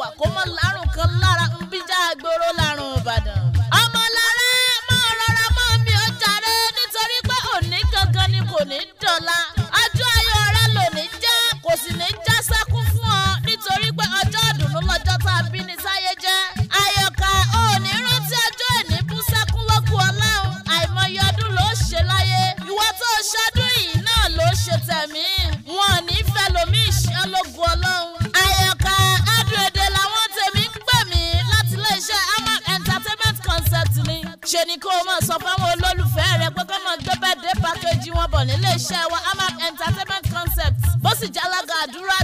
wà kó mọ́ lárùn kan lára ń bíjà gbòòrò lárùn Ìbàdàn. ọmọ lára máa rọra mọ́ mi ó jàre nítorí pé òní gangan ni kò ní dọ̀la. ọjọ́ ayọ̀ rẹ lòní jẹ́ kò sì ní já sákú fún ọ nítorí pé ọjọ́ ìdùnnú lọ́jọ́ tá a bí ní sáyé jẹ́. Àyọ̀ká òní rántí ọjọ́ ìní bú sẹ́kún lọ́gùn Ọlọ́run àìmọye ọdún ló ṣe láyé. ìwọ tó ṣọdún yìí náà ló ṣe tẹ̀mí. wọn ò ní fẹ́ lomi ìṣẹ́ lógun Ọlọ́run. Àyọ̀ká adùn-èdè làwọn tèmi ń pè mí láti iléeṣẹ́ Amac Entertainment Concept ni. ṣe ni kó o máa sọ fáwọn olólùfẹ́ rẹ pé kó máa gbé birthday package wọn bọ̀ nílé iṣẹ́ wa Amac Entertainment Concept. bó sì jẹ́ alága àdúrà